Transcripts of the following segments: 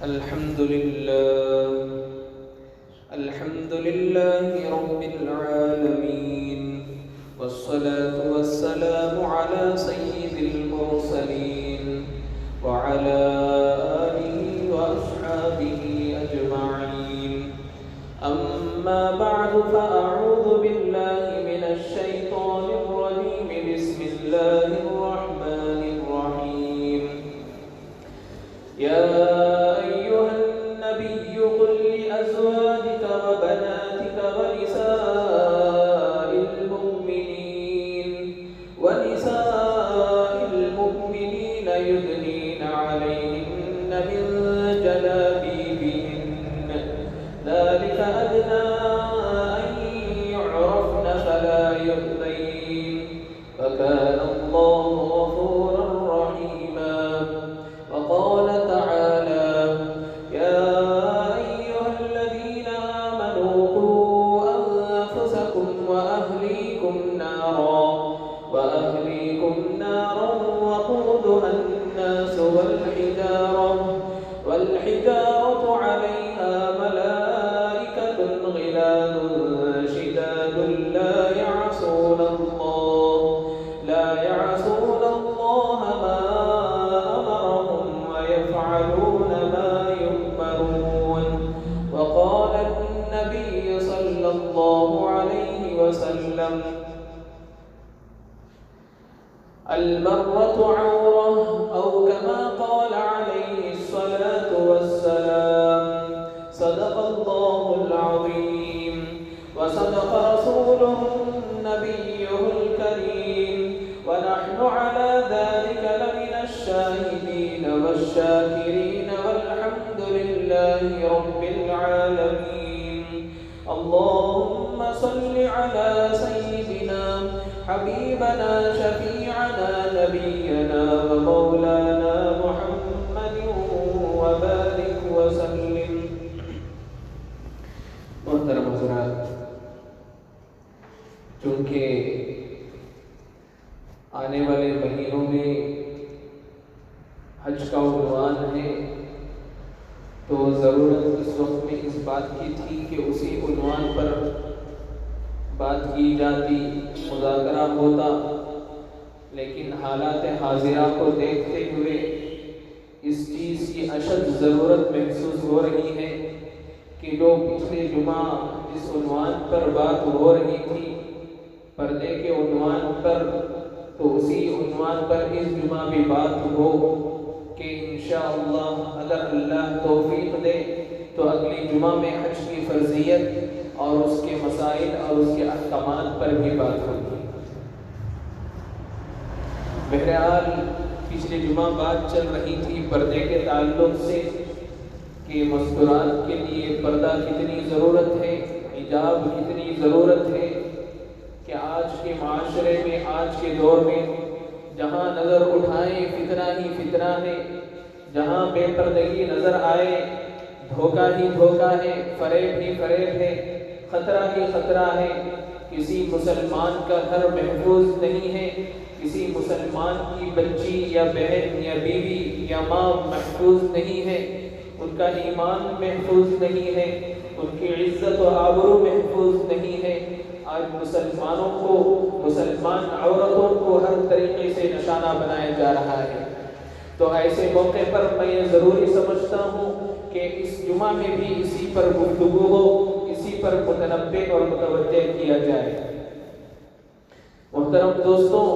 الحمد لله الحمد لله رب العالمين، والصلاة والسلام على سيد المرسلين وعلى آله وأصحابه أجمعين. أما بعد، فأعوذ بالله من الشيطان الرجيم. بسم الله الرحمن الرحيم. يا أيها النبي قل لأزواجك وبناتك ونساء المؤمنين يدنين عليهن من جلابيبهن، ذلك أدنى أن يعرفن فلا يؤذين، وكان الله غفورا رحيما. وقال تعالى: يا أيها الذين آمنوا قوا أنفسكم وأهليكم نارا وقودها الناس والحجارة عليها ملائكة غلاظ شداد لا يعصون الله ما أمرهم ويفعلون ما يؤمرون. وقال النبي صلى الله عليه وسلم: المرأة عورة، أو كما قال عليه الصلاة والسلام. صدق الله العظيم، وصدق رسوله النبي الكريم، ونحن على ذلك لمن الشاهدين والشاكرين، والحمد لله رب العالمين. اللهم صل على سيدنا حبيبنا شفيعنا نبينا ومولانا محمد وبارك وسلم. محترم حضرات، چونکہ آنے والے مہینوں میں حج کا عنوان ہے، تو ضرورت اس وقت میں اس بات کی تھی کہ اسی عنوان پر بات کی جاتی، مذاکرہ ہوتا، لیکن حالات حاضرہ کو دیکھتے ہوئے اس چیز کی اشد ضرورت محسوس ہو رہی ہے کہ جو پچھلے جمعہ جس عنوان پر بات ہو رہی تھی، پردے کے عنوان پر، تو اسی عنوان پر اس جمعہ بھی بات ہو کہ انشاءاللہ اگر اللہ توفیق دے تو اگلی جمعہ میں حج کی فرضیت اور اس کے مسائل اور اس کے احکامات پر بھی بات ہوگی۔ بہرحال پچھلے جمعہ بات چل رہی تھی پردے کے تعلق سے کہ مستورات کے لیے پردہ کتنی ضرورت ہے، حجاب کتنی ضرورت ہے، کہ آج کے معاشرے میں، آج کے دور میں جہاں نظر اٹھائیں فتنہ ہی فتنہ ہے، جہاں بے پردگی نظر آئے دھوکہ ہی دھوکہ ہے، فریب ہی فریب ہے، خطرہ ہی خطرہ ہے۔ کسی مسلمان کا گھر محفوظ نہیں ہے، کسی مسلمان کی بچی یا بہن یا بیوی یا ماں محفوظ نہیں ہے، ان کا ایمان محفوظ نہیں ہے، ان کی عزت و آبرو محفوظ نہیں ہے۔ آج مسلمانوں کو، مسلمان عورتوں کو ہر طریقے سے نشانہ بنایا جا رہا ہے۔ تو ایسے موقع پر میں یہ ضروری سمجھتا ہوں کہ اس جمعہ میں بھی اسی پر گفتگو ہو، اسی پر متنبہ اور متوجہ کیا جائے۔ محترم دوستوں،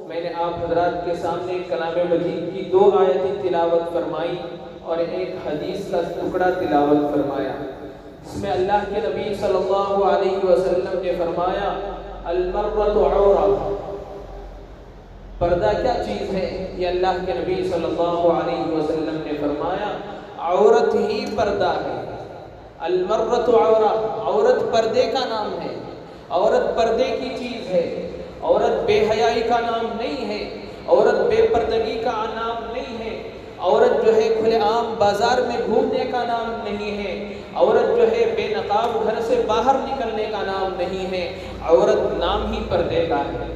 میں نے آپ حضرات کے سامنے کلام مجید کی 2 آیتیں تلاوت فرمائی اور ایک حدیث کا ٹکڑا تلاوت فرمایا، جس میں اللہ کے نبی صلی اللہ علیہ وسلم نے فرمایا: المرأة عورة، پردہ کیا چیز ہے؟ یہ اللہ کے نبی صلی اللہ علیہ وسلم نے فرمایا عورت ہی پردہ ہے۔ المرأة عورة، عورت پردے کا نام ہے، عورت پردے کی چیز ہے، عورت بے حیائی کا نام نہیں ہے، عورت بے پردگی کا نام نہیں ہے، عورت جو ہے کھلے عام بازار میں گھومنے کا نام نہیں ہے، عورت جو ہے بے نقاب گھر سے باہر نکلنے کا نام نہیں ہے، عورت نام ہی پردے کا ہے۔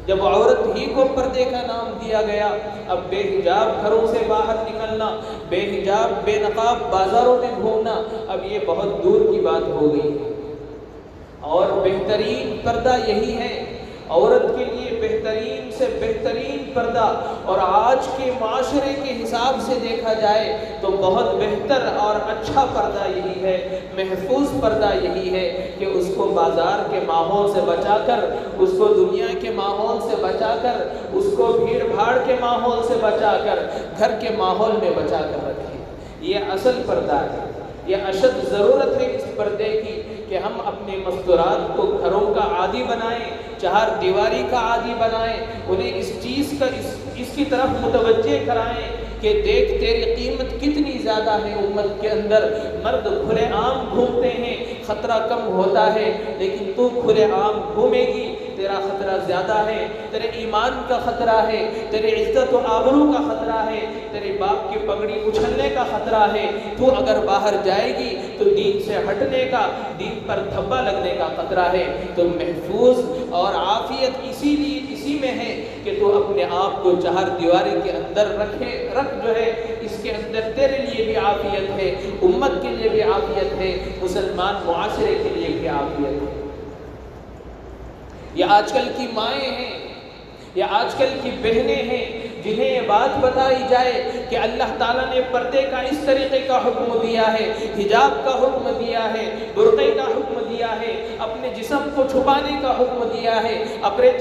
جب عورت ہی کو پردے کا نام دیا گیا، اب بے حجاب گھروں سے باہر نکلنا، بے حجاب بے نقاب بازاروں میں گھومنا، اب یہ بہت دور کی بات ہو گئی ہے۔ اور بہترین پردہ یہی ہے، عورت کے لیے بہترین سے بہترین پردہ، اور آج کے معاشرے کے حساب سے دیکھا جائے تو بہت بہتر اور اچھا پردہ یہی ہے، محفوظ پردہ یہی ہے کہ اس کو بازار کے ماحول سے بچا کر، اس کو دنیا کے ماحول سے بچا کر، اس کو بھیڑ بھاڑ کے ماحول سے بچا کر، گھر کے ماحول میں بچا کر رکھے۔ یہ اصل پردہ ہے۔ یہ اشد ضرورت ہے اس پردے کی کہ ہم اپنے مستورات کو گھروں کا عادی بنائیں، چہار دیواری کا عادی بنائیں، انہیں اس چیز کا اس کی طرف متوجہ کرائیں کہ دیکھ تیری قیمت کتنی زیادہ ہے امت کے اندر۔ مرد کھلے عام گھومتے ہیں، خطرہ کم ہوتا ہے، لیکن تو کھلے عام گھومے گی، تیرا خطرہ زیادہ ہے، تیرے ایمان کا خطرہ ہے، تیرے عزت و آبرو کا خطرہ ہے، تیرے باپ کی پگڑی اچھلنے کا خطرہ ہے۔ تو اگر باہر جائے گی تو دین سے ہٹنے کا، دین پر دھبا لگنے کا خطرہ ہے۔ تو محفوظ اور عافیت اسی میں ہے کہ تو اپنے آپ کو چہار دیواری کے اندر رکھ جو ہے، اس کے اندر تیرے لیے بھی عافیت ہے، امت کے لیے بھی عافیت ہے، مسلمان معاشرے کے لیے بھی عافیت ہے۔ یہ آج کل کی مائیں ہیں، یہ آج کل کی بہنیں ہیں جنہیں یہ بات بتائی جائے کہ اللہ تعالیٰ نے پردے کا اس طریقے کا حکم دیا ہے، حجاب کا حکم دیا ہے، برقعے کا حکم دیا ہے، اپنے جسم کو چھپانے کا حکم دیا ہے، اپنے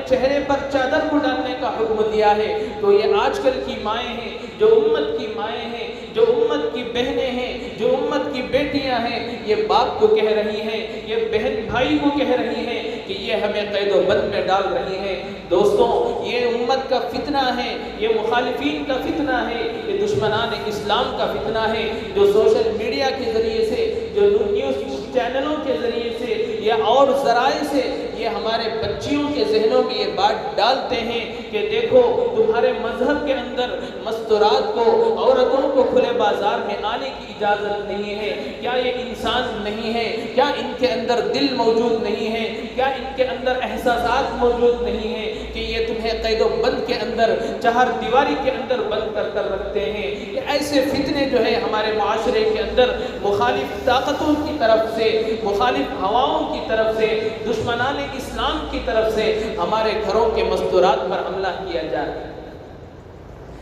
چہرے پر چادر کو ڈالنے کا حکم دیا ہے۔ تو یہ آج کل کی مائیں ہیں، جو امت کی مائیں ہیں، جو امت کی بہنیں ہیں، جو امت کی بیٹیاں ہیں، یہ باپ کو کہہ رہی ہیں، یہ بہن بھائی کو کہہ رہی ہیں کہ یہ ہمیں قید و بند میں ڈال رہی ہیں۔ دوستوں، یہ امت کا فتنہ ہے، یہ مخالفین کا فتنہ ہے، یہ دشمنان اسلام کا فتنہ ہے، جو سوشل میڈیا کے ذریعے سے، جو نیوز چینلوں کے ذریعے سے یا اور ذرائع سے یہ ہمارے بچیوں کے ذہنوں میں یہ بات ڈالتے ہیں کہ دیکھو تمہارے مذہب کے اندر مستورات کو، عورتوں کو کھلے بازار میں آنے کی اجازت نہیں ہے۔ کیا یہ انسان نہیں ہے؟ کیا ان کے اندر دل موجود نہیں ہے؟ کیا ان کے اندر احساسات موجود نہیں ہیں کہ یہ تمہیں قید و بند کے اندر، چہار دیواری کے اندر بند کر رکھتے ہیں؟ یہ ایسے فتنے جو ہے ہمارے معاشرے کے اندر مخالف طاقتوں کی طرف سے، مخالف ہواؤں کی طرف سے، دشمنان اسلام کی طرف سے ہمارے گھروں کے مستورات پر حملہ کیا جائے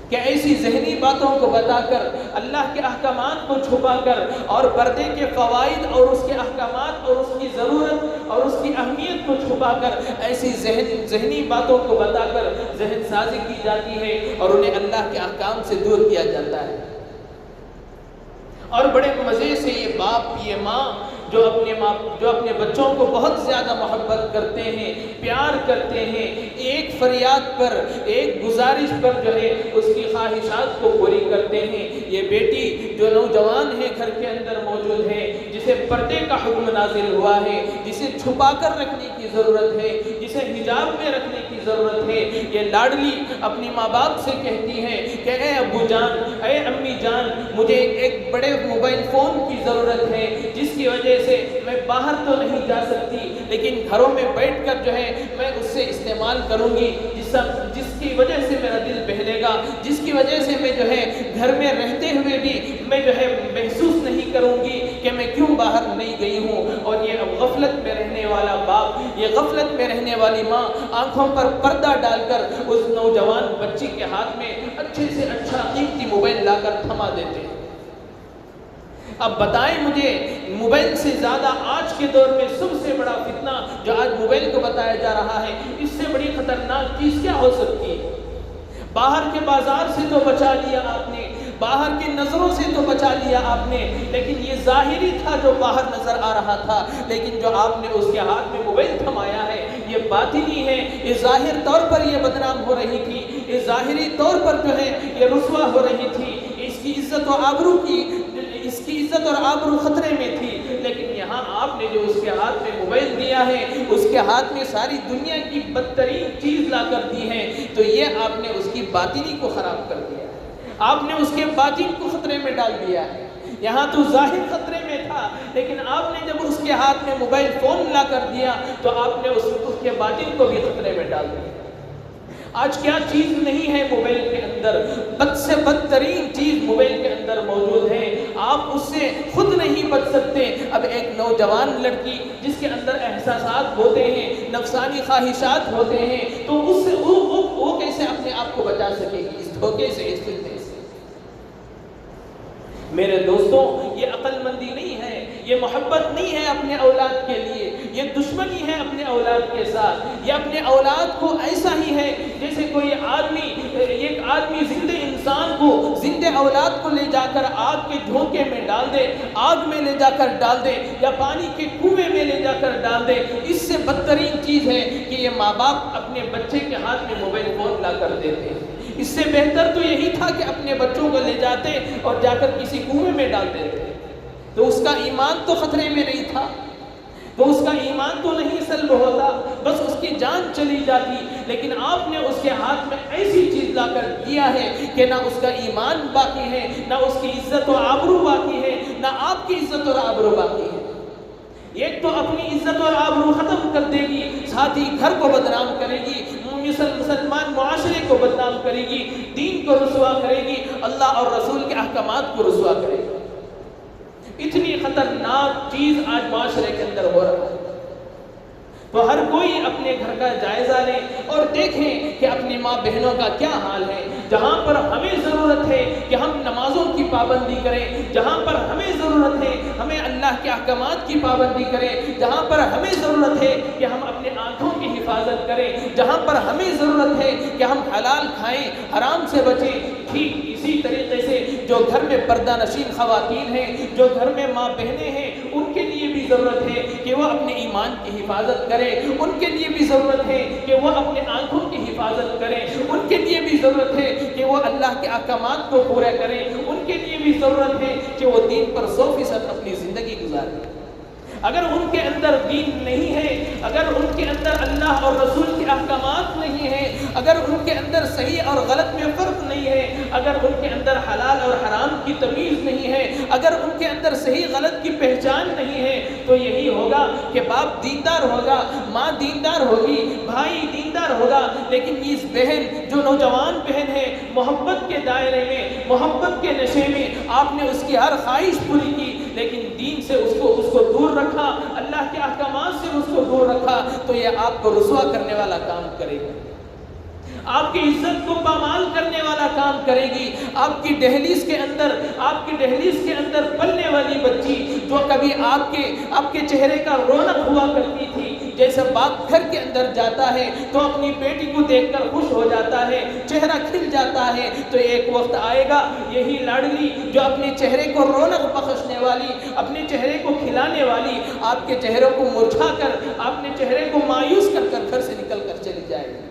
کہ ایسی ذہنی باتوں کو بتا کر، اللہ کے احکامات کو چھپا کر، اور پردے کے فوائد اور اس کے احکامات اور اس کی ضرورت اور اس کی اہمیت کو چھپا کر ایسی ذہنی باتوں کو بتا کر ذہن سازی کی جاتی ہے اور انہیں اللہ کے احکام سے دور کیا جاتا ہے۔ اور بڑے مزے سے یہ باپ، یہ ماں جو اپنے بچوں کو بہت زیادہ محبت کرتے ہیں، پیار کرتے ہیں، ایک فریاد پر، ایک گزارش پر جو ہے اس کی خواہشات کو پوری کرتے ہیں۔ یہ بیٹی جو نوجوان ہے گھر کے اندر موجود ہے، جسے پردے کا حکم نازل ہوا ہے، جسے چھپا کر رکھنے کی ضرورت ہے، جسے حجاب میں رکھنے کی ضرورت ہے، یہ لاڈلی اپنی ماں باپ سے کہتی ہے کہ اے ابو جان، اے امی جان، مجھے ایک بڑے موبائل فون کی ضرورت ہے، جس کی وجہ سے میں باہر تو نہیں جا سکتی لیکن گھروں میں بیٹھ کر جو ہے میں اس سے استعمال کروں گی، جس کی وجہ سے میرا دل بہلے گا، جس کی وجہ سے میں جو ہے گھر میں رہتے ہوئے بھی میں جو ہے محسوس نہیں کروں گی کہ میں کیوں باہر نہیں گئی ہوں۔ اور یہ اب غفلت میں رہنے والا باپ، یہ غفلت میں رہنے والی ماں آنکھوں پر پردہ ڈال کر اس نوجوان بچی کے ہاتھ میں اچھے سے اچھا قیمتی موبائل لا کر تھما دیتے ہیں۔ اب بتائیں مجھے، موبائل سے زیادہ آج کے دور میں سب سے بڑا فتنہ جو آج موبائل کو بتایا جا رہا ہے، اس سے بڑی خطرناک چیز کیا ہو سکتی ہے؟ باہر کے بازار سے تو بچا لیا آپ نے، باہر کی نظروں سے تو بچا لیا آپ نے، لیکن یہ ظاہری تھا جو باہر نظر آ رہا تھا، لیکن جو آپ نے اس کے ہاتھ میں موبائل تھمایا ہے یہ باطنی ہے۔ یہ ظاہر طور پر یہ بدنام ہو رہی تھی، یہ ظاہری طور پر جو ہے یہ رسوا ہو رہی تھی، اس کی عزت اور آبرو خطرے میں تھی، لیکن یہاں آپ نے جو اس کے ہاتھ میں موبائل دیا ہے، اس کے ہاتھ میں ساری دنیا کی بدترین چیز لا کر دی ہے، تو یہ آپ نے اس کی باطنی کو خراب کر دیا ہے، آپ نے اس کے باطن کو خطرے میں ڈال دیا ہے۔ یہاں تو ظاہر خطرے میں تھا، لیکن آپ نے جب اس کے ہاتھ میں موبائل فون لا کر دیا تو آپ نے اس کے باطن کو بھی خطرے میں ڈال دیا۔ آج کیا چیز نہیں ہے موبائل کے اندر؟ بد سے بدترین چیز موبائل کے اندر موجود ہے، آپ اس سے خود نہیں بچ سکتے۔ اب ایک نوجوان لڑکی جس کے اندر احساسات ہوتے ہیں، نفسانی خواہشات ہوتے ہیں، تو اس سے وہ کیسے اپنے آپ کو بچا سکے گی اس دھوکے سے، اس فتنے سے؟ میرے دوستوں، یہ عقل مندی نہیں ہے، یہ محبت نہیں ہے اپنے اولاد کے لیے، یہ دشمنی ہے اپنے اولاد کے ساتھ۔ یہ اپنے اولاد کو ایسا ہی ہے جیسے کوئی ایک آدمی زندہ انسان کو، زندہ اولاد کو لے جا کر آگ کے دھوکے میں ڈال دے، آگ میں لے جا کر ڈال دے، یا پانی کے کنویں میں لے جا کر ڈال دے۔ اس سے بدترین چیز ہے کہ یہ ماں باپ اپنے بچے کے ہاتھ میں موبائل فون لا کر دیتے ہیں۔ اس سے بہتر تو یہی تھا کہ اپنے بچوں کو لے جاتے اور جا کر کسی کنویں میں ڈال دیتے، تو اس کا ایمان تو خطرے میں نہیں تھا، تو اس کا ایمان تو نہیں سلب ہوتا، بس اس کی جان چلی جاتی۔ لیکن آپ نے اس کے ہاتھ میں ایسی چیز لا کر دیا ہے کہ نہ اس کا ایمان باقی ہے، نہ اس کی عزت و آبرو باقی ہے، نہ آپ کی عزت اور آبرو باقی ہے۔ ایک تو اپنی عزت اور آبرو ختم کر دے گی، ساتھ ہی گھر کو بدنام کرے گی، مسلمان معاشرے کو بدنام کرے گی، دین کو رسوا کرے گی، اللہ اور رسول کے احکامات کو رسوا کرے گی۔ اتنی خطرناک چیز آج معاشرے کے اندر ہو رہا ہے۔ تو ہر کوئی اپنے گھر کا جائزہ لے اور دیکھیں کہ اپنی ماں بہنوں کا کیا حال ہے۔ جہاں پر ہمیں ضرورت ہے کہ ہم نمازوں کی پابندی کریں، جہاں پر ہمیں ضرورت ہے ہمیں اللہ کے احکامات کی پابندی کریں، جہاں پر ہمیں ضرورت ہے کہ ہم اپنے آنکھوں کی حفاظت کریں، جہاں پر ہمیں ضرورت ہے کہ ہم حلال کھائیں، حرام سے بچیں، ٹھیک اسی طریقے سے جو گھر میں پردہ نشین خواتین ہیں، جو گھر میں ماں بہنیں ہیں، ان کے لیے بھی ضرورت ہے کہ وہ اپنے ایمان کی حفاظت کریں، ان کے لیے بھی ضرورت ہے کہ وہ اپنے آنکھوں کی حفاظت کریں، ان کے لیے بھی ضرورت ہے کہ وہ اللہ کے احکامات کو پورا کریں، ان کے لیے بھی ضرورت ہے کہ وہ دین پر 100% اپنی زندگی گزاریں۔ اگر ان کے اندر دین نہیں ہے، اگر ان کے اندر اللہ اور رسول کے احکامات نہیں ہیں، اگر ان کے اندر صحیح اور غلط میں فرق نہیں ہے، اگر ان کے اندر حلال اور حرام کی تمیز نہیں ہے، اگر ان کے اندر صحیح غلط کی پہچان نہیں ہے، تو یہی ہوگا کہ باپ دیندار ہوگا، ماں دیندار ہوگی، بھائی دیندار ہوگا، لیکن اس بہن جو نوجوان بہن ہے، محبت کے دائرے میں، محبت کے نشے میں آپ نے اس کی ہر خواہش پوری کی، لیکن دین سے اس کو دور رکھا، اللہ کے احکامات سے اس کو دور رکھا، تو یہ آپ کو رسوا کرنے والا کام کرے گی، آپ کی عزت کو پامال کرنے والا کام کرے گی۔ آپ کی دہلیز کے اندر پلنے والی بچی جو کبھی آپ کے چہرے کا رونق ہوا کرتی تھی، جیسے باپ گھر کے اندر جاتا ہے تو اپنی بیٹی کو دیکھ کر خوش ہو جاتا ہے، چہرہ کھل جاتا ہے، تو ایک وقت آئے گا یہی لاڈلی جو اپنے چہرے کو رونق بخشنے والی، اپنے چہرے کو کھلانے والی، آپ کے چہروں کو مرجھا کر، اپنے چہرے کو مایوس کر کر گھر سے نکل کر چلی جائے گی۔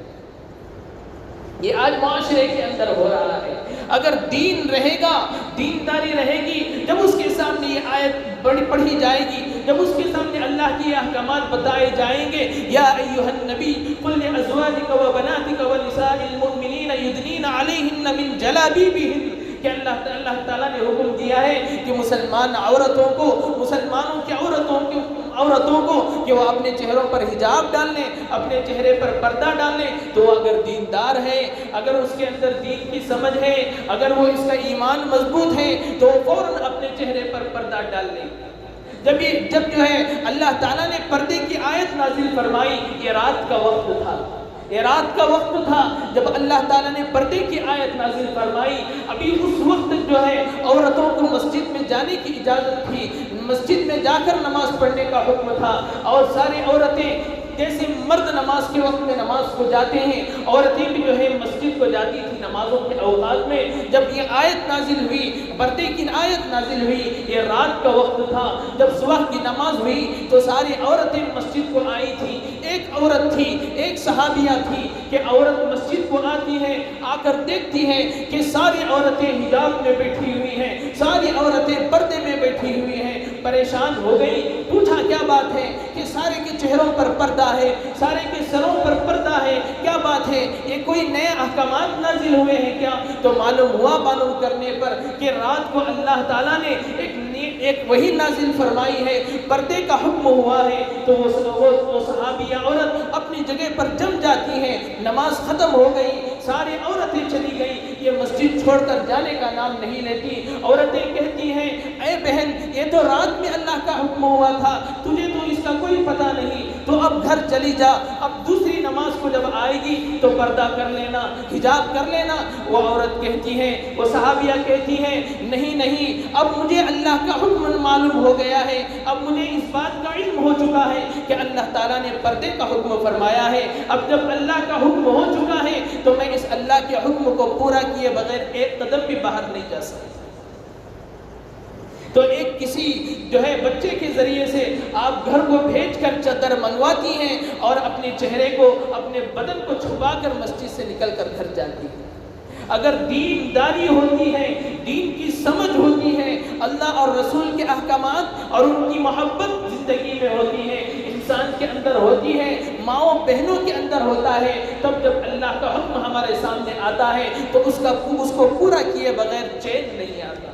یہ آج معاشرے کے اندر ہو رہا ہے۔ اگر دین رہے گا، دینداری رہے گی، جب اس کے سامنے یہ آیت پڑھی جائے گی، جب اس کے سامنے اللہ کی احکامات بتائے جائیں گے، یا ایھا النبی قل لازواجک وبناتک ونساء المؤمنین یدنین علیہن من جلابیبہن، کہ اللہ تعالیٰ نے حکم دیا ہے کہ مسلمانوں کی عورتوں کو کہ وہ اپنے چہروں پر حجاب ڈال لیں، اپنے چہرے پر پردہ ڈال لیں۔ تو اگر دیندار ہے، اگر اس کے اندر دین کی سمجھ ہے، اگر وہ اس کا ایمان مضبوط ہے، تو فوراً اپنے چہرے پر پردہ ڈال لیں۔ جب جو ہے اللہ تعالیٰ نے پردے کی آیت نازل فرمائی، یہ رات کا وقت تھا جب اللہ تعالیٰ نے پردے کی آیت نازل فرمائی۔ ابھی اس وقت جو ہے عورتوں کو مسجد میں جانے کی اجازت تھی، مسجد میں جا کر نماز پڑھنے کا حکم تھا، اور ساری عورتیں جیسے مرد نماز کے وقت میں نماز کو جاتے ہیں، عورتیں بھی جو ہے مسجد کو جاتی تھی نمازوں کے اوقات میں۔ جب یہ آیت نازل ہوئی، پردے کی آیت نازل ہوئی، یہ رات کا وقت تھا، جب صبح کی نماز ہوئی تو ساری عورتیں مسجد کو آئی تھی۔ ایک عورت تھی، ایک صحابیہ تھی کہ عورت مسجد کو آتی ہے، آ کر دیکھتی ہے کہ ساری عورتیں حجاب میں بیٹھی ہوئی ہیں، ساری عورتیں پردے میں بیٹھی ہوئی ہیں، پریشان ہو گئی، پوچھا کیا بات ہے؟ کہ سارے کے چہروں پر پردہ ہے، سارے کے سروں پر پردہ ہے، کیا بات ہے؟ یہ کوئی نئے احکامات نازل ہوئے ہیں کیا؟ تو معلوم کرنے پر کہ رات کو اللہ تعالیٰ نے ایک وحی نازل فرمائی ہے، پردے کا حکم ہوا ہے۔ تو وہ صحابیہ عورت اپنی جگہ پر جم جاتی ہیں، نماز ختم ہو گئی، ساری عورتیں چلی گئیں، یہ مسجد چھوڑ کر جانے کا نام نہیں لیتی۔ عورتیں کہتی ہیں اے بہن یہ تو رات میں اللہ کا حکم ہوا تھا، تجھے تو اس کا کوئی پتہ نہیں، تو اب گھر چلی جا، اب دوسری نماز کو جب آئے گی تو پردہ کر لینا، حجاب کر لینا۔ وہ عورت کہتی ہیں، وہ صحابیہ کہتی ہیں نہیں نہیں، اب مجھے اللہ کا حکم معلوم ہو گیا ہے، اب مجھے اس بات کا علم ہو چکا ہے کہ اللہ تعالیٰ نے پردے کا حکم فرمایا ہے، اب جب اللہ کا حکم ہو چکا ہے تو میں اس اللہ کے حکم کو پورا کیے بغیر ایک قدم بھی باہر نہیں جا سکتا۔ تو ایک کسی جو ہے بچے کے ذریعے سے آپ گھر کو بھیج کر چادر منگواتی ہیں اور اپنے چہرے کو، اپنے بدن کو چھپا کر مسجد سے نکل کر گھر جاتی ہیں۔ اگر دینداری ہوتی ہے، دین کی سمجھ ہوتی ہے، اللہ اور رسول کے احکامات اور ان کی محبت زندگی میں ہوتی ہے، انسان کے اندر ہوتی ہے، ماؤں بہنوں کے اندر ہوتا ہے، تب جب اللہ کا حکم ہمارے سامنے آتا ہے تو اس کو پورا کیے بغیر چین نہیں آتا،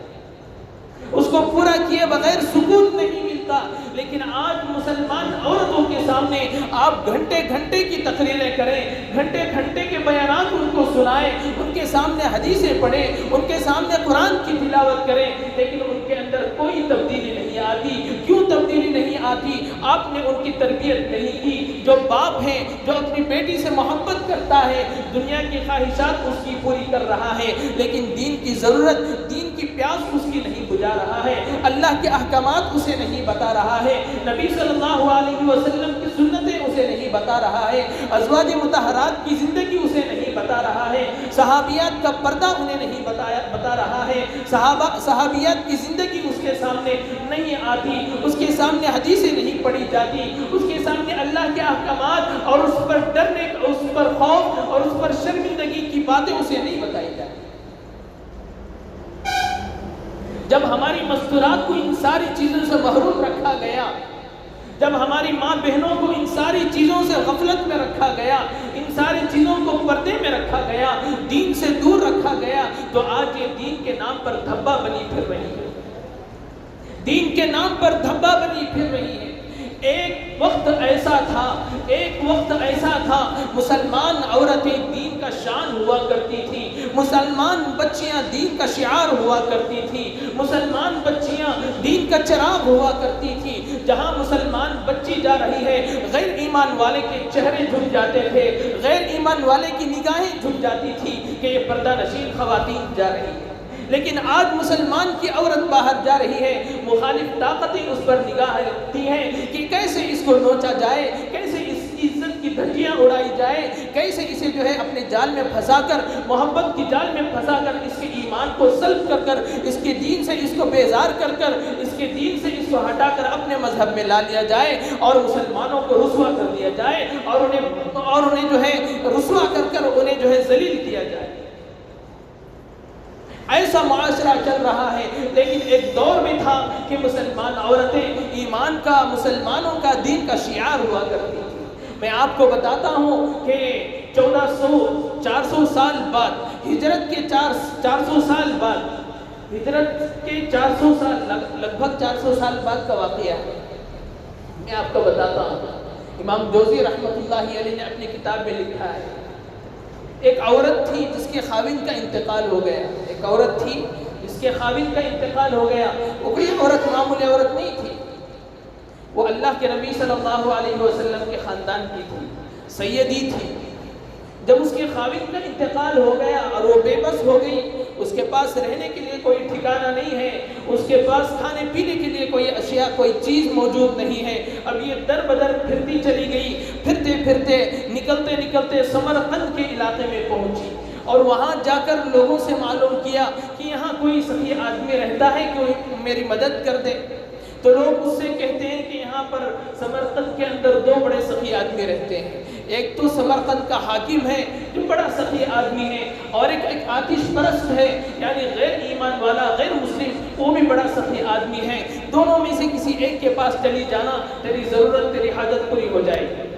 اس کو پورا کیے بغیر سکون نہیں ملتا۔ لیکن آج مسلمان عورتوں کے سامنے آپ گھنٹے گھنٹے کی تقریریں کریں، گھنٹے گھنٹے کے بیانات ان کو سنائیں، ان کے سامنے حدیثیں پڑھیں، ان کے سامنے قرآن کی تلاوت کریں، لیکن ان کے اندر کوئی تبدیلی نہیں آتی۔ کیوں تبدیلی نہیں آتی؟ آپ نے ان کی تربیت نہیں کی۔ جو باپ ہے جو اپنی بیٹی سے محبت کرتا ہے، دنیا کی خواہشات اس کی پوری کر رہا ہے، لیکن دین کی ضرورت، دین کی پیاس اس کی نہیں بجھا رہا ہے، اللہ کے احکامات اسے نہیں بتا رہا ہے، نبی صلی اللہ علیہ وسلم کی سنتیں اسے نہیں بتا رہا ہے، ازواج مطہرات کی زندگی اسے نہیں بتا رہا ہے، صحابیات کا پردہ انہیں نہیں بتا رہا ہے، صحابیات کی زندگی اس کے سامنے نہیں آتی، اس کے سامنے حدیثیں نہیں پڑھی جاتی، اس کے سامنے اللہ کے احکامات اور اس پر ڈرنے، اس پر خوف اور اس پر شرمندگی کی باتیں اسے نہیں بتائی جاتی۔ جب ہماری مستورات کو ان ساری چیزوں سے محروم رکھا گیا، جب ہماری ماں بہنوں کو ان ساری چیزوں سے غفلت میں رکھا گیا، ان ساری چیزوں کو پردے میں رکھا گیا، دین سے دور رکھا گیا، تو آج یہ دین کے نام پر دھبا بنی پھر رہی ہے، دین کے نام پر دھبا بنی پھر رہی ہے۔ ایک وقت ایسا تھا مسلمان عورتیں دین کا شان ہوا کرتی تھی، مسلمان بچیاں دین کا شعار ہوا کرتی تھی، مسلمان بچیاں دین کا چراغ ہوا کرتی تھی۔ جہاں مسلمان بچی جا رہی ہے، غیر ایمان والے کے چہرے جھک جاتے تھے، غیر ایمان والے کی نگاہیں جھک جاتی تھی کہ یہ پردہ نشین خواتین جا رہی ہے۔ لیکن آج مسلمان کی عورت باہر جا رہی ہے، مخالف طاقتیں اس پر نگاہ رکھتی ہیں کہ کیسے اس کو نوچا جائے، کیسے اس کی عزت کی دھجیاں اڑائی جائے، کیسے اسے جو ہے اپنے جال میں پھنسا کر، محبت کی جال میں پھنسا کر اس کے ایمان کو سلب کر کر، اس کے دین سے اس کو بیزار کر کر، اس کے دین سے اس کو ہٹا کر اپنے مذہب میں لا لیا جائے اور مسلمانوں کو رسوا کر دیا جائے اور انہیں جو ہے رسوا کر کر انہیں جو ہے ذلیل کیا جائے۔ ایسا معاشرہ چل رہا ہے، لیکن ایک دور میں تھا کہ مسلمان عورتیں ایمان کا، مسلمانوں کا، دین کا شعار ہوا کرتی تھی۔ میں آپ کو بتاتا ہوں کہ 400 سال بعد، ہجرت کے 400 سال بعد، ہجرت کے 400 سال، لگ بھگ 400 سال بعد کا واقعہ ہے۔ میں آپ کو بتاتا ہوں، امام جوزی رحمۃ اللہ علیہ نے اپنی کتاب میں لکھا ہے، ایک عورت تھی جس کے خاوند کا انتقال ہو گیا، ایک عورت تھی جس کے خاوند کا انتقال ہو گیا۔ وہ کوئی عورت معمولی عورت نہیں تھی، وہ اللہ کے نبی صلی اللہ علیہ وسلم کے خاندان کی تھی، سیدی تھی۔ جب اس کے خاوند کا انتقال ہو گیا اور وہ بے بس ہو گئی، اس کے پاس رہنے کے لیے کوئی ٹھکانہ نہیں ہے، اس کے پاس کھانے پینے کے لیے کوئی اشیاء، کوئی چیز موجود نہیں ہے۔ اب یہ در بدر پھرتی چلی گئی، پھرتے پھرتے نکلتے نکلتے سمرقند کے علاقے میں پہنچی اور وہاں جا کر لوگوں سے معلوم کیا کہ یہاں کوئی سخی آدمی رہتا ہے کہ میری مدد کر دے۔ تو لوگ اس سے کہتے ہیں کہ یہاں پر سمرقند کے اندر 2 بڑے سخی آدمی رہتے ہیں، ایک تو سمرقند کا حاکم ہے جو بڑا سخی آدمی ہے، اور ایک آتش پرست ہے، یعنی غیر ایمان والا، غیر مسلم، وہ بھی بڑا سخی آدمی ہے۔ دونوں میں سے کسی ایک کے پاس چلی جانا، تیری ضرورت، تیری حاجت پوری ہو جائے گی۔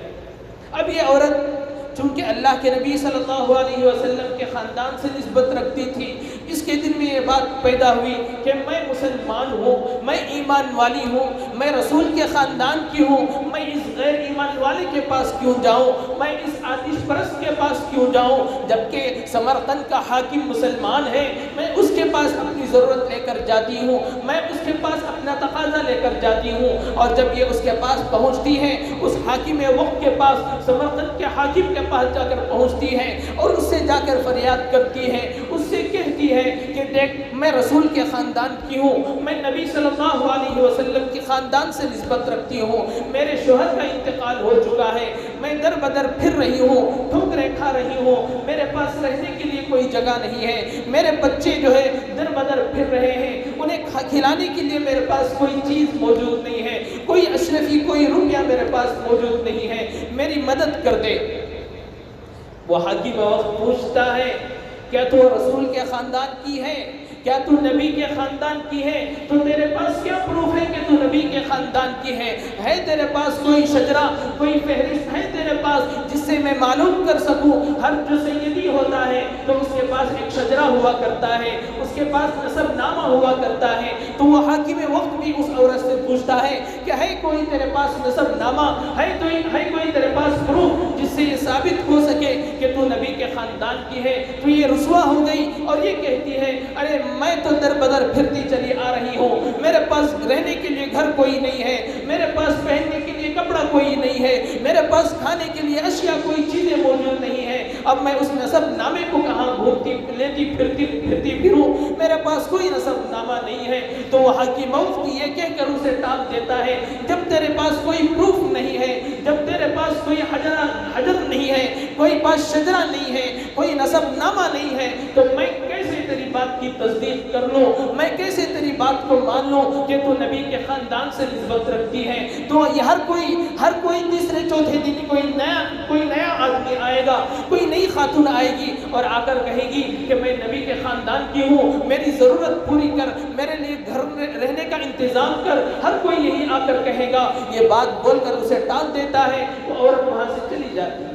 اب یہ عورت چونکہ اللہ کے نبی صلی اللہ علیہ وسلم کے خاندان سے نسبت رکھتی تھی، اس کے دل میں یہ بات پیدا ہوئی کہ میں مسلمان ہوں، میں ایمان والی ہوں، میں رسول کے خاندان کی ہوں، میں اس غیر ایمان والے کے پاس کیوں جاؤں، میں اس آتش پرست کے پاس کیوں جاؤں، جبکہ سمرقند کا حاکم مسلمان ہے، میں اس کے پاس اپنی ضرورت لے کر جاتی ہوں، میں اس کے پاس اپنا تقاضا لے کر جاتی ہوں۔ اور جب یہ اس کے پاس پہنچتی ہے، اس حاکم وقت کے پاس، سمرقند کے حاکم کے پاس جا کر پہنچتی ہے اور اس سے جا کر فریاد کرتی ہے، اس سے کہتی ہے کہ دیکھ میں رسول کے خاندان کی ہوں، میں نبی صلی اللہ علیہ وسلم کی خاندان سے نسبت رکھتی ہوں، میرے شوہر کا انتقال ہو چکا ہے، میں در بدر پھر رہی ہوں، ٹھوکریں کھا رہی ہوں، میرے پاس رہنے کے لیے کوئی جگہ نہیں ہے، میرے بچے جو ہے در بدر پھر رہے ہیں، انہیں کھلانے کے لیے میرے پاس کوئی چیز موجود نہیں ہے، کوئی اشرفی کوئی روپیہ میرے پاس موجود نہیں ہے، میری مدد کر دے۔ وہ حاکم وقت پوچھتا ہے کیا تو رسول کے خاندان کی ہے، کیا تو نبی کے خاندان کی ہے، تو تیرے پاس کیا پروف ہے کہ تو نبی کے خاندان کی ہے تیرے پاس کوئی شجرہ کوئی فہرست ہے تیرے پاس جس سے میں معلوم کر سکوں؟ ہر جو سیدی ہوتا ہے تو اس کے پاس ایک شجرہ ہوا کرتا ہے، اس کے پاس نسب نامہ ہوا کرتا ہے، تو وہ حاکم وقت بھی اس عورت سے پوچھتا ہے کہ ہے کوئی تیرے پاس نسب نامہ، ہے کوئی تیرے پاس پروف جس سے یہ ثابت ہو سکے کہ تو نبی کے خاندان کی ہے؟ تو یہ رسوا ہو گئی اور یہ کہتی ہے ارے میں تو در بدر پھرتی چلی آ رہی ہوں، میرے پاس رہنے کے لیے گھر کوئی نہیں ہے، میرے پاس پہننے کے لیے کپڑا کوئی نہیں ہے، میرے پاس کھانے کے لیے اشیاء کوئی چیزیں موجود نہیں ہیں، اب میں اس نسب نامے کو کہاں گھومتی لیتی پھرتی پھروں، میرے پاس کوئی نسب نامہ نہیں ہے۔ تو وہ حاکم مفتی یہ کہہ کر اسے ٹال دیتا ہے جب تیرے پاس کوئی پروف نہیں ہے، جب تیرے پاس کوئی حجر نہیں ہے، کوئی پاس شجرہ نہیں ہے، کوئی نسب نامہ نہیں ہے، تو میں کیسے تیری بات کی تصدیق کر لوں، میں کیسے تیری بات کو مان لوں کہ تو نبی کے خاندان سے نسبت رکھتی ہے؟ تو یہ ہر کوئی تیسرے چوتھے دن کوئی نیا آدمی آئے گا، کوئی نئی خاتون آئے گی اور آ کر کہے گی کہ میں نبی کے خاندان کی ہوں، میری ضرورت پوری کر، میرے لیے گھر میں رہنے کا انتظام کر، ہر کوئی یہی آ کر کہے گا۔ یہ بات بول کر اسے ٹال دیتا ہے، وہ عورت وہاں سے چلی جاتی ہے۔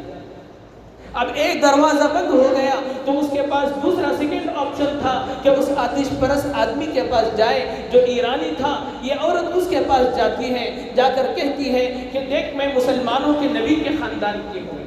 اب ایک دروازہ بند ہو گیا تو اس کے پاس دوسرا سیکنڈ آپشن تھا کہ اس آتش پرست آدمی کے پاس جائے جو ایرانی تھا۔ یہ عورت اس کے پاس جاتی ہے، جا کر کہتی ہے کہ دیکھ میں مسلمانوں کے نبی کے خاندان کی ہوں،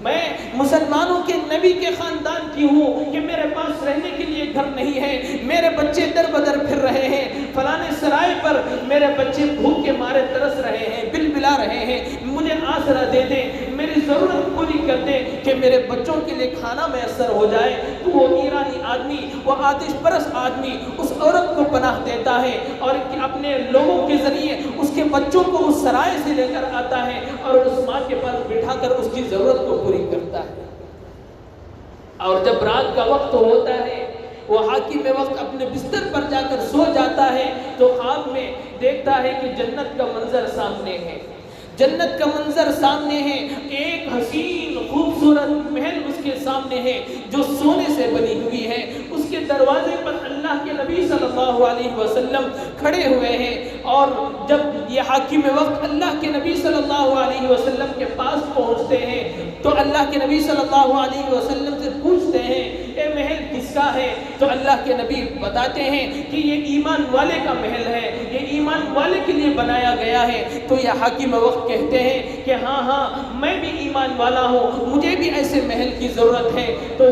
میں مسلمانوں کے نبی کے خاندان کی ہوں کہ میرے پاس رہنے کے لیے گھر نہیں ہے، میرے بچے در بدر پھر رہے ہیں، فلانے سرائے پر میرے بچے بھوک کے مارے ترس رہے ہیں، بل بلا رہے ہیں، مجھے آسرا دے دیں، میری ضرورت پوری کر دیں کہ میرے بچوں کے لیے کھانا میسر ہو جائے۔ تو وہ ایرانی آدمی، وہ آتش پرست آدمی اس عورت کو پناہ دیتا ہے اور اپنے لوگوں کے ذریعے اس کے بچوں کو اس سرائے سے لے کر آتا ہے اور اس ماں کے پاس بٹھا کر اس کی ضرورت کو پوری کرتا ہے۔ اور جب رات کا وقت ہوتا ہے، وہ حاکم وقت اپنے بستر پر جا کر سو جاتا ہے تو خواب میں دیکھتا ہے کہ جنت کا منظر سامنے ہے، جنت کا منظر سامنے ہے، ایک حسین خوبصورت محل اس کے سامنے ہے جو سونے سے بنی ہوئی ہے، اس کے دروازے پر اللہ کے نبی صلی اللہ علیہ وسلم کھڑے ہوئے ہیں۔ اور جب یہ حاکم وقت اللہ کے نبی صلی اللہ علیہ وسلم کے پاس پہنچتے ہیں تو اللہ کے نبی صلی اللہ علیہ وسلم سے پوچھتے ہیں اے محل کس کا ہے؟ تو اللہ کے نبی بتاتے ہیں کہ یہ ایمان والے کا محل ہے، یہ ایمان والے کے لیے بنایا گیا ہے۔ تو یہ حاکم وقت کہتے ہیں کہ ہاں میں بھی ایمان والا ہوں، مجھے بھی ایسے محل کی ضرورت ہے۔ تو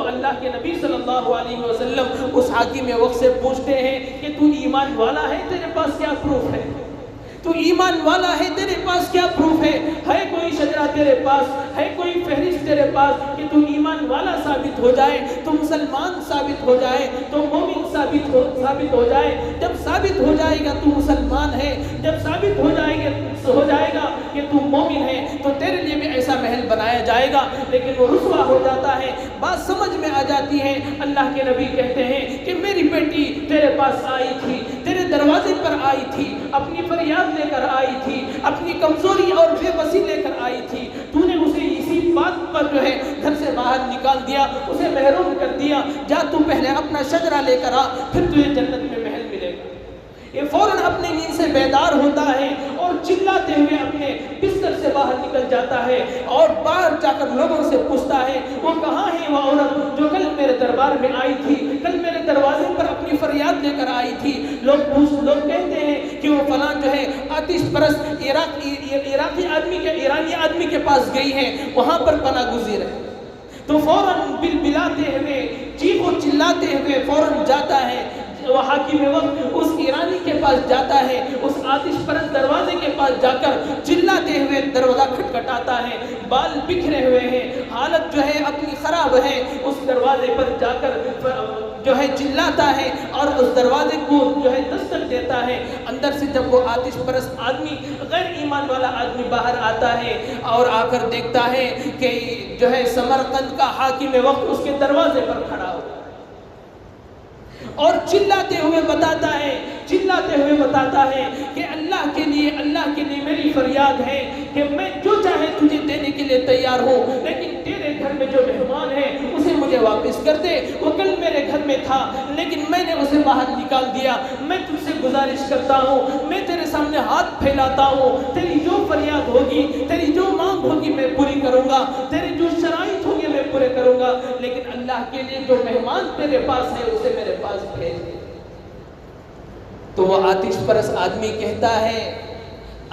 اللہ کے نبی صلی اللہ علیہ وسلم اس حاکم وقت سے پوچھتے ہیں کہ تو ایمان والا ہے، تیرے پاس کیا پروف ہے؟ تو ایمان والا ہے، تیرے پاس کیا پروف ہے؟ ہے کوئی شجرہ تیرے پاس، ہے کوئی فہرست تیرے پاس کہ تو ایمان والا ثابت ہو جائے، تو مسلمان ثابت ہو جائے، تو مومن ثابت ہو جائے؟ جب ثابت ہو جائے گا تو مسلمان ہے، جب ثابت ہو جائے گا کہ تو مومن ہے تو تیرے لیے بھی ایسا محل بنایا جائے گا۔ لیکن وہ رسوا ہو جاتا ہے، بات سمجھ میں آ جاتی ہے۔ اللہ کے نبی کہتے ہیں کہ میری بیٹی تیرے پاس آئی تھی، تیرے دروازے پر آئی تھی، اپنی فریاد لے کر آئی تھی، اپنی کمزوری اور بے بسی لے کر آئی تھی، تو نے اسے اسی بات پر جو ہے گھر سے باہر نکال دیا، اسے محروم کر دیا، جا تو پہلے اپنا شجرہ لے کر آ، پھر تجھے جنت میں محل ملے گا۔ یہ فوراً اپنے نیند سے بیدار ہوتا ہے اور چلاتے ہوئے اپنے بستر سے باہر نکل جاتا ہے اور باہر جا کر لوگوں سے پوچھتا ہے وہ کہاں ہے وہ عورت جو کل میرے دربار میں آئی تھی، کل میرے دروازے پر اپنی فریاد لے کر آئی تھی؟ لوگ کہتے ہیں کہ وہ فلاں جو ہے آتش پرست عراقی آدمی کے ایرانی آدمی کے پاس گئی ہے، وہاں پر پناہ گزیر ہے، تو فوراً بلبلاتے ہوئے چیخ و چلاتے ہوئے فوراً جاتا ہے، وہ حاکم وقت اس ایرانی کے پاس جاتا ہے، اس آتش پرست دروازے کے پاس جا کر چلاتے ہوئے دروازہ کھٹکھٹاتا ہے، بال بکھرے ہوئے ہیں، حالت جو ہے اپنی خراب ہے، اس دروازے پر جا کر جو ہے چلاتا ہے اور اس دروازے کو جو ہے دستک دیتا ہے۔ اندر سے جب وہ آتش پرست آدمی، غیر ایمان والا آدمی باہر آتا ہے اور آ کر دیکھتا ہے کہ جو ہے سمرقند کا حاکم وقت اس کے دروازے پر کھڑا ہو اور چلاتے ہوئے بتاتا ہے کہ اللہ کے لیے میری فریاد ہے کہ میں جو چاہے تجھے دینے کے لیے تیار ہوں، لیکن تیرے گھر میں جو مہمان ہے اسے مجھے واپس کر دے، وہ کل میرے گھر میں تھا لیکن میں نے اسے باہر نکال دیا، میں تجھ سے گزارش کرتا ہوں، میں تیرے سامنے ہاتھ پھیلاتا ہوں، تیری جو فریاد ہوگی، تیری جو مانگ ہوگی میں پوری کروں گا، تیرے جو شرائط ہوگی میں پورے کروں گا، لیکن اللہ کے لیے جو مہمان تیرے پاس ہے اسے میرے پاس بھیج دے۔ تو وہ آتش پرست آدمی کہتا ہے،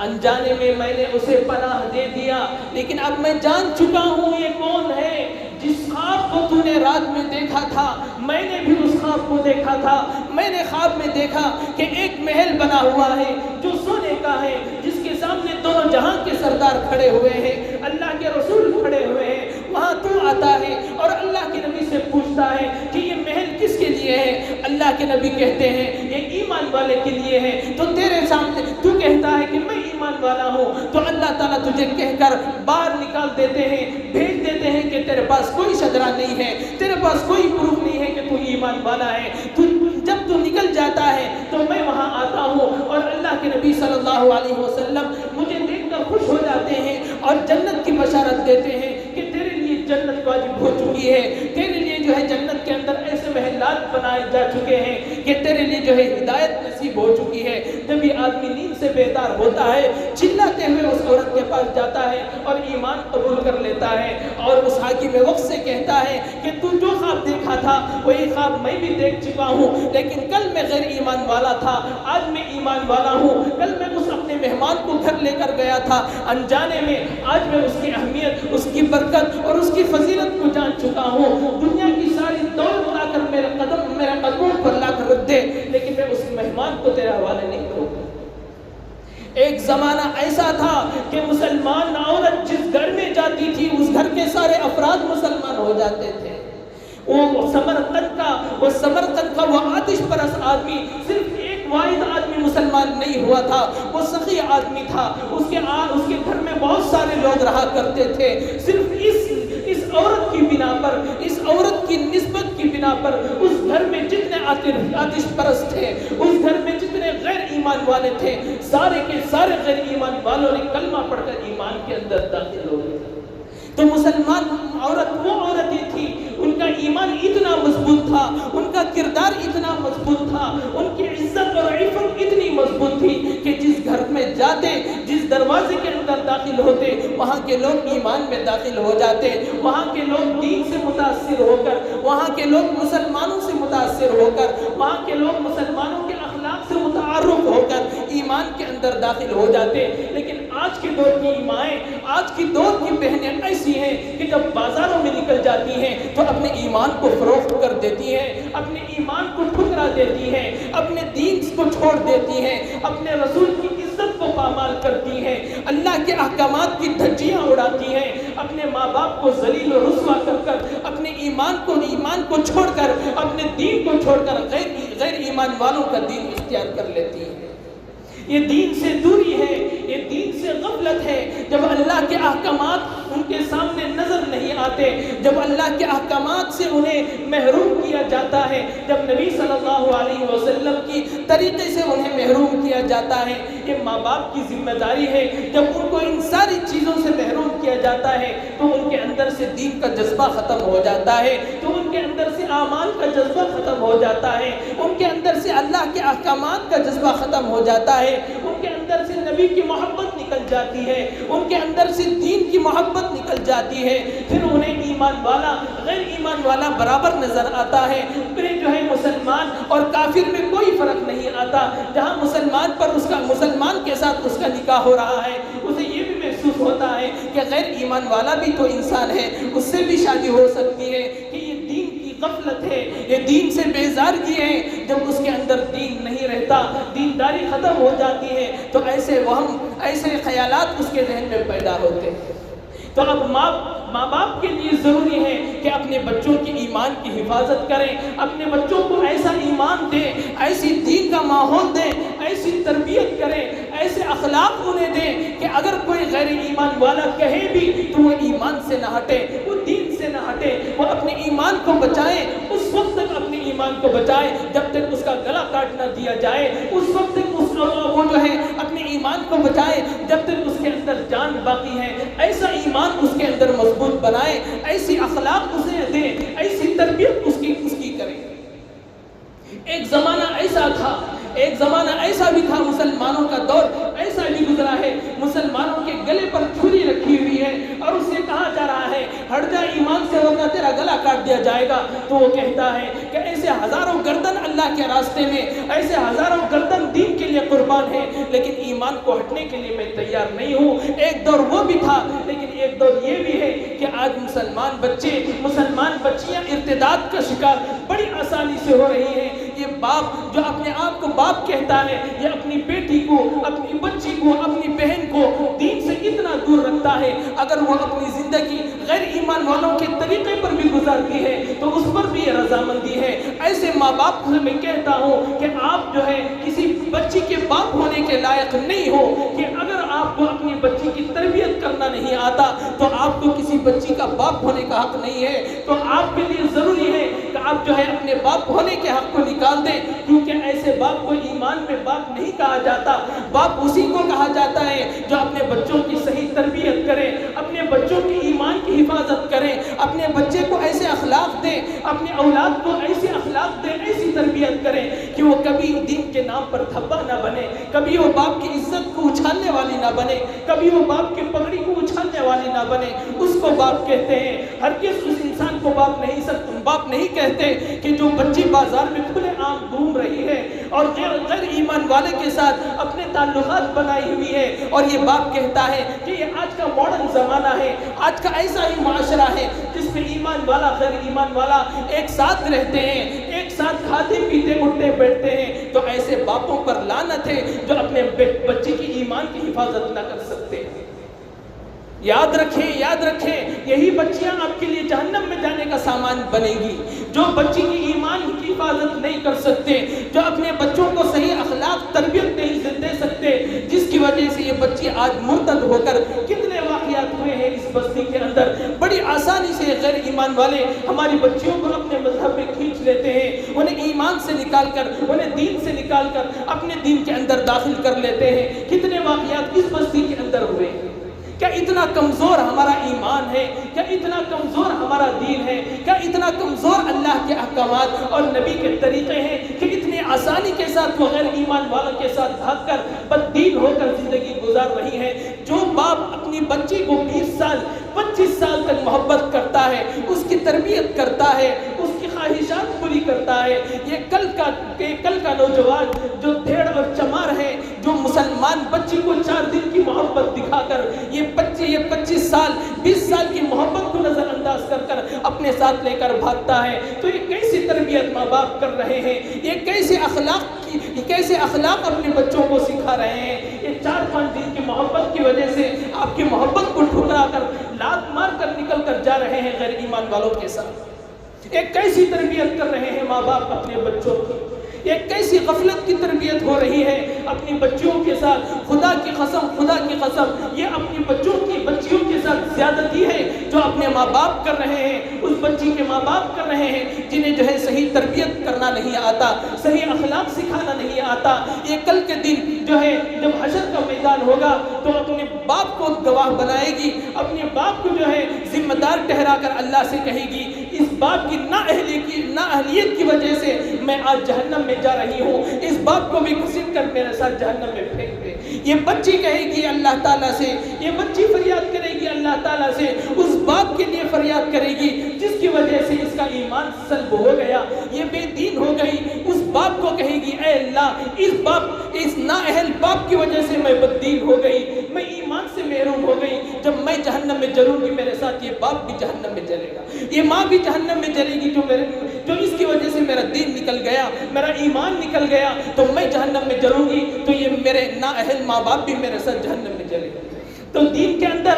انجانے میں نے اسے پناہ دے دیا، لیکن اب میں جان چکا ہوں یہ کون ہے۔ جس خواب کو تو نے رات میں دیکھا تھا، میں نے بھی اس خواب کو دیکھا تھا۔ میں نے خواب میں دیکھا کہ ایک محل بنا ہوا ہے جو سونے کا ہے، جس کے سامنے دونوں جہاں کے سردار کھڑے ہوئے ہیں، اللہ کے رسول کھڑے ہوئے ہیں، وہاں تو آتا ہے اور اللہ کے نبی سے پوچھتا ہے کہ یہ محل کس کے لیے ہے؟ اللہ کے نبی کہتے ہیں یہ ایمان والے کے لیے ہے۔ تو تیرے سامنے تو کہتا ہے کہ میں ایمان والا ہوں، تو اللہ تعالیٰ تجھے کہہ کر باہر نکال دیتے ہیں، بھیج دیتے ہیں کہ تیرے پاس کوئی شجرہ نہیں ہے، تیرے پاس کوئی پروف نہیں ہے کہ تو ایمان والا ہے۔ جب تو نکل جاتا ہے تو میں وہاں آتا ہوں اور اللہ کے نبی صلی اللہ علیہ وسلم مجھے دیکھ کر خوش ہو جاتے ہیں اور جنت کی بشارت دیتے ہیں کہ تیرے لیے جنت واجب ہو چکی ہے، تیرے لیے جو ہے جنت کے اندر ایسے محلات بنائے جا چکے ہیں کہ تیرے لیے جو ہے ہدایت نصیب ہو چکی ہے۔ جب یہ آدمی نیند سے بیدار ہوتا ہے، چلاتے ہوئے اس عورت کے پاس جاتا ہے اور ایمان قبول کر لیتا ہے اور اس حاکم وقت سے کہتا ہے کہ تو جو خواب دیکھا تھا وہی خواب میں بھی دیکھ چکا ہوں، لیکن کل میں غیر ایمان والا تھا، آج میں ایمان والا ہوں۔ کل میں اس اپنے مہمان کو گھر لے کر گیا تھا انجانے میں، آج میں اس کی اہمیت، اس کی برکت اور اس کی فضیلت کو جان چکا ہوں۔ دنیا کی ساری دولت لا کر میرے قدموں پر لا کر رکھ دے، لیکن میں اس مہمان کو تیرے حوالے نہیں کروں گا۔ ایک زمانہ ایسا تھا کہ مسلمان عورت جس گھر میں جاتی تھی اس گھر کے سارے افراد مسلمان ہو جاتے تھے۔ وہ سمرقند کا وہ آتش پرست آدمی صرف ایک واحد آدمی مسلمان نہیں ہوا تھا، وہ سخی آدمی تھا، اس کے گھر میں بہت سارے لوگ رہا کرتے تھے۔ صرف اس عورت کی بنا پر، اس عورت کی نسبت کی بنا پر اس گھر میں جتنے آتش پرست تھے، اس گھر میں جتنے غیر ایمان والے تھے، سارے کے سارے غیر ایمان والوں نے کلمہ پڑھ کر ایمان کے اندر داخل ہو گئے۔ تو مسلمان عورت وہ عورتیں تھی، ان کا ایمان اتنا مضبوط تھا، ان کا کردار اتنا مضبوط تھا، ان کی عزت اور عفت اتنی مضبوط تھی کہ جس گھر میں جاتے، جس دروازے کے اندر داخل ہوتے، وہاں کے لوگ ایمان میں داخل ہو جاتے، وہاں کے لوگ دین سے متاثر ہو کر، وہاں کے لوگ مسلمانوں سے متاثر ہو کر، وہاں کے لوگ مسلمانوں کے اخلاق سے متعارف ہو کر ایمان کے اندر داخل ہو جاتے۔ لیکن آج کے دور کی مائیں، آج کی دور کی بہنیں ایسی ہیں کہ جب بازاروں میں نکل جاتی ہیں تو اپنے ایمان کو فروخت کر دیتی ہیں، اپنے ایمان کو ٹھکرا دیتی ہیں، اپنے دین کو چھوڑ دیتی ہیں، اپنے رسول کی عزت کو پامال کرتی ہیں، اللہ کے احکامات کی دھجیاں اڑاتی ہیں، اپنے ماں باپ کو ذلیل و رسوا کر اپنے ایمان کو چھوڑ کر، اپنے دین کو چھوڑ کر غیر ایمان والوں کا دین اختیار کر لیتی ہیں۔ یہ دین سے دوری ہے، یہ دین سے غفلت ہے۔ جب اللہ کے احکامات ان کے سامنے نظر نہیں آتے، جب اللہ کے احکامات سے انہیں محروم کیا جاتا ہے، جب نبی صلی اللہ علیہ وسلم کی طریقے سے انہیں محروم کیا جاتا ہے، یہ ماں باپ کی ذمہ داری ہے۔ جب ان کو ان ساری چیزوں سے محروم کیا جاتا ہے تو ان کے اندر سے دین کا جذبہ ختم ہو جاتا ہے، تو ان کے اندر سے اعمال کا جذبہ ختم ہو جاتا ہے، ان کے اندر سے اللہ کے احکامات کا جذبہ ختم ہو جاتا ہے، ان کے اندر سے نبی کی محبت نکل جاتی ہے، ان کے اندر سے دین کی محبت نکل جاتی ہے۔ پھر انہیں ایمان والا غیر ایمان والا برابر نظر آتا ہے، پھر جو ہے مسلمان اور کافر میں کوئی فرق نہیں آتا۔ جہاں مسلمان کے ساتھ اس کا نکاح ہو رہا ہے، اسے مکشوف ہوتا ہے کہ غیر ایمان والا بھی تو انسان ہے، اس سے بھی شادی ہو سکتی ہے، کہ یہ دین کی غفلت ہے، یہ دین سے بیزارگی ہے۔ جب اس کے اندر دین نہیں رہتا، دینداری ختم ہو جاتی ہے، تو ایسے وہم، ایسے خیالات اس کے ذہن میں پیدا ہوتے ہیں۔ تو اب ماں باپ کے لیے ضروری ہے کہ اپنے بچوں کی ایمان کی حفاظت کریں، اپنے بچوں کو ایسا ایمان دیں، ایسی دین کا ماحول دیں، ایسی تربیت کریں، ایسے اخلاق انہیں دیں کہ اگر کوئی غیر ایمان والا کہے بھی تو وہ ایمان سے نہ ہٹے، وہ دین سے نہ ہٹے، وہ اپنے ایمان کو بچائے، اس وقت تک اپنے ایمان کو بچائے جب تک اس کا گلا کاٹ نہ دیا جائے، اس وقت تک وہ جو ہے اپنے ایمان کو بچائے جب تک اس کے اندر جان باقی ہے۔ ایسا ایمان اس کے اندر مضبوط بنائے، ایسی اخلاق اسے دیں، ایسی تربیت اس کی کریں۔ ایک زمانہ ایسا تھا، ایک زمانہ ایسا بھی تھا، مسلمانوں کا دور ایسا بھی گزرا ہے، مسلمانوں کے گلے پر چھری رکھی ہوئی ہے اور اسے کہا جا رہا ہے ہٹ جا ایمان سے ورنہ تیرا گلا کاٹ دیا جائے گا، تو وہ کہتا ہے کہ ایسے ہزاروں گردن اللہ کے راستے میں، ایسے ہزاروں گردن دین کے لیے قربان ہے، لیکن ایمان کو ہٹنے کے لیے میں تیار نہیں ہوں۔ ایک دور وہ بھی تھا، لیکن ایک دور یہ بھی ہے کہ آج مسلمان بچے، مسلمان بچیاں ارتداد کا شکار بڑی آسانی سے ہو رہی ہیں۔ یہ باپ جو اپنے آپ کو باپ کہتا ہے، یہ اپنی بیٹی کو، اپنی بچی کو، اپنی بہن کو دین سے اتنا دور رکھتا ہے، اگر وہ اپنی زندگی غیر ایمان والوں کے طریقے پر بھی گزارتی ہے تو اس پر بھی یہ رضامندی ہے۔ ایسے ماں باپ سے میں کہتا ہوں کہ آپ جو ہے کسی بچی کے باپ ہونے کے لائق نہیں ہو، کہ اگر آپ کو اپنی بچی کی تربیت کرنا نہیں آتا تو آپ کو کسی بچی کا باپ ہونے کا حق نہیں ہے۔ تو آپ کے لیے ضروری ہے کہ آپ جو ہے اپنے باپ ہونے کے حق کو نکال دیں، کیونکہ ایسے باپ کو ایمان میں باپ نہیں کہا جاتا۔ باپ اسی کو کہا جاتا ہے جو اپنے بچوں کی صحیح تربیت کرے، اپنے بچوں کی ایمان کی حفاظت کرے، اپنے بچے کو ایسے اخلاق دے، اپنے اولاد کو ایسے اخلاق دے، ایسی تربیت کرے کہ وہ کبھی دین کے نام پر دھبا نہ بنے، کبھی وہ باپ کی عزت کو اچھالنے والی نہ بنے، کبھی وہ باپ کی پگڑی کو اچھالنے والی نہ بنے۔ اس کو باپ کہتے ہیں، ہرگز اس انسان کو باپ نہیں کہتے کہ جو بچی بازار میں کھلے عام گھوم رہی ہے اور غیر ایمان والے کے ساتھ اپنے تعلقات بنائی ہوئی ہے، اور یہ باپ کہتا ہے کہ یہ آج کا ماڈرن زمانہ ہے، آج کا ایسا ہی معاشرہ ہے جس میں ایمان والا غیر ایمان والا ایک ساتھ رہتے ہیں، ایک ساتھ کھاتے پیتے اٹھتے بیٹھتے ہیں۔ تو ایسے باپوں پر لعنت ہے جو اپنے بچے کی ایمان کی حفاظت نہ کر سکتے۔ یاد رکھیں یہی بچیاں آپ کے لیے جہنم میں جانے کا سامان بنے گی، جو بچی کی ایمان کی حفاظت نہیں کر سکتے، جو اپنے بچوں کو صحیح اخلاق تربیت نہیں دے سکتے، جس کی وجہ سے یہ بچی آج مرتد ہو کر کتنے واقعات ہوئے ہیں اس بستی کے اندر۔ بڑی آسانی سے غیر ایمان والے ہماری بچیوں کو اپنے مذہب میں کھینچ لیتے ہیں، انہیں ایمان سے نکال کر، انہیں دین سے نکال کر اپنے دین کے اندر داخل کر لیتے ہیں۔ کتنے واقعات اس بستی کے اندر ہوئے ہیں۔ کیا اتنا کمزور ہمارا ایمان ہے؟ کیا اتنا کمزور ہمارا دین ہے؟ کیا اتنا کمزور اللہ کے احکامات اور نبی کے طریقے ہیں کہ اتنی آسانی کے ساتھ وہ غیر ایمان والوں کے ساتھ بھاگ کر بد دین ہو کر زندگی گزار رہی ہے؟ جو باپ اپنی بچی کو 20 سال 25 سال تک محبت کرتا ہے، اس کی تربیت کرتا ہے، اس کی خواہشات پوری کرتا ہے، یہ کل کا نوجوان جو دھیڑ اور چمار ہے، جو مسلمان بچی کو 4 دن کی محبت دکھا کر یہ 25 سال 20 سال کی محبت کو نظر انداز کر اپنے ساتھ لے کر بھاگتا ہے، تو یہ کیسی تربیت ماں باپ کر رہے ہیں؟ یہ کیسے اخلاق اپنے بچوں کو سکھا رہے ہیں؟ یہ 4-5 دن کی محبت کی وجہ سے آپ کی محبت کو ٹھکرا کر لات مار کر نکل کر جا رہے ہیں غیر ایمان والوں کے ساتھ۔ ایک کیسی تربیت کر رہے ہیں ماں باپ اپنے بچوں کی؟ ایک کیسی غفلت کی تربیت ہو رہی ہے اپنی بچیوں کے ساتھ؟ خدا کی قسم یہ اپنی بچیوں کے ساتھ زیادتی ہے جو اپنے ماں باپ کر رہے ہیں، اس بچی کے ماں باپ کر رہے ہیں جنہیں جو ہے صحیح تربیت کرنا نہیں آتا، صحیح اخلاق سکھانا نہیں آتا۔ یہ کل کے دن جو ہے جب حشر کا میدان ہوگا تو اپنے باپ کو گواہ بنائے گی، اپنے باپ کو جو ہے ذمہ دار ٹھہرا کر اللہ سے کہے گی اس باپ کی نااہلیت کی وجہ سے میں آج جہنم میں جا رہی ہوں، اس باپ کو بھی گھسیٹ کر میرے ساتھ جہنم میں پھینک دے۔ یہ بچی کہے گی اللہ تعالیٰ سے، یہ بچی فریاد کرے گی اللہ تعالیٰ سے، اس باپ کے لیے فریاد کرے گی جس کی وجہ سے اس کا ایمان سلب ہو گیا، یہ بے دین ہو گئی۔ اس باپ کو کہے گی اے اللہ اس نااہل باپ کی وجہ سے میں بددین ہو گئی، میں ایمان سے محروم ہو گئی، جب میں جہنم میں جلوں گی میرے ساتھ یہ باپ بھی جہنم میں جلے گا، یہ ماں بھی جہنم میں جلے گی، جو اس کی وجہ سے میرا دین نکل گیا، میرا ایمان نکل گیا، تو میں جہنم میں جلوں گی تو یہ میرے نااہل ماں باپ بھی میرے ساتھ جہنم میں جلے گا۔ تو دین کے اندر،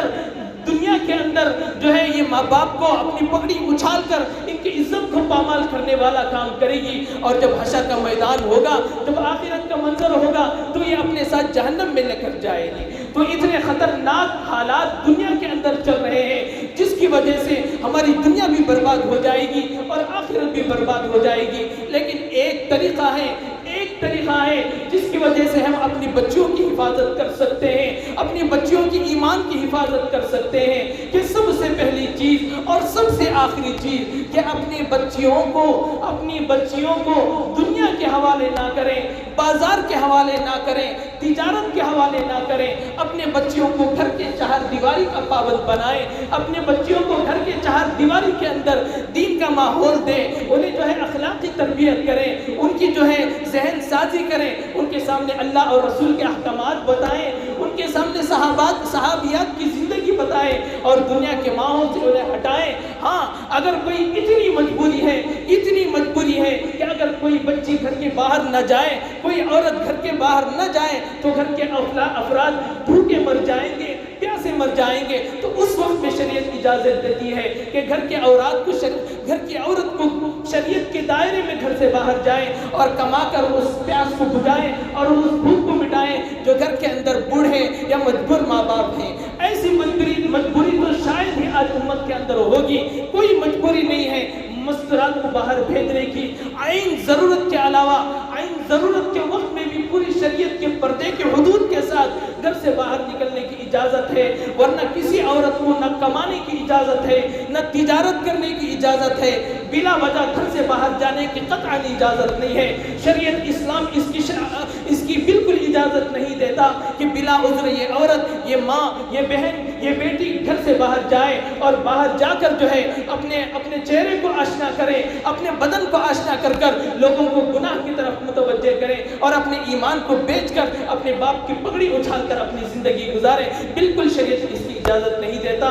دنیا کے اندر جو ہے یہ ماں باپ کو اپنی پگڑی اچھال کر ان کی عزت کو پامال کرنے والا کام کرے گی، اور جب حشر کا میدان ہوگا، جب آخرت کا منظر ہوگا تو یہ اپنے ساتھ جہنم میں لے کر جائے گی۔ تو اتنے خطرناک حالات دنیا کے اندر چل رہے ہیں جس کی وجہ سے ہماری دنیا بھی برباد ہو جائے گی اور آخرت بھی برباد ہو جائے گی، لیکن ایک طریقہ ہے جس کی وجہ سے ہم اپنی بچیوں کی حفاظت کر سکتے ہیں، اپنی بچیوں کی ایمان کی حفاظت کر سکتے ہیں، کہ سب سے پہلی چیز اور سب سے آخری چیز کہ اپنی بچیوں کو دنیا کے حوالے نہ کریں، بازار کے حوالے نہ کریں، تجارت کے حوالے نہ کریں، اپنے بچیوں کو گھر کے چہار دیواری کا پابند بنائیں، اپنے بچیوں کو گھر کے چہار دیواری کے اندر دین کا ماحول دیں، انہیں جو ہے اخلاقی تربیت کریں، ان کی جو ہے ذہن سازی کریں، ان کے سامنے اللہ اور رسول کے احکامات بتائیں، ان کے سامنے صحابیات کی زندگی بتائیں اور دنیا کے ماحول سے انہیں ہٹائیں۔ ہاں، اگر کوئی اتنی مجبوری ہے کہ اگر کوئی بچی گھر کے باہر نہ جائے، کوئی عورت گھر کے باہر نہ جائے تو گھر کے افراد بھوکے مر جائیں گے، پیاسے مر جائیں گے، تو اس وقت میں شریعت اجازت دیتی ہے کہ گھر کی عورت کو شریعت کے دائرے میں گھر سے باہر جائیں اور کما کر اس پیاس کو بجھائیں اور اس بھوک کو مٹائیں جو گھر کے اندر بوڑھے یا مجبور ماں باپ ہیں۔ ایسی مجبوری تو شاید ہی آج امت کے اندر ہوگی، کوئی مجبوری نہیں ہے مستورات کو باہر بھیجنے کی، عین ضرورت کے علاوہ، عین ضرورت کے وقت میں بھی پوری شریعت کے پردے کے حدود کے ساتھ گھر سے باہر نکلنے کی اجازت ہے، ورنہ کسی عورت کو نہ کمانے کی اجازت ہے، نہ تجارت کرنے کی اجازت ہے، بلا وجہ گھر سے باہر جانے کی قطعاً اجازت نہیں ہے۔ شریعت اسلام اس کی بالکل اجازت نہیں دیتا کہ بلا عذر یہ عورت، یہ ماں، یہ بہن، یہ بیٹی گھر سے باہر جائے اور باہر جا کر جو ہے اپنے چہرے کو آشنا کرے، اپنے بدن کو آشنا کر لوگوں کو گناہ کی طرف متوجہ کرے اور اپنے ایمان کو بیچ کر اپنے باپ کی پگڑی اچھال کر اپنی زندگی گزارے۔ بالکل شریعت اس کی اجازت نہیں دیتا۔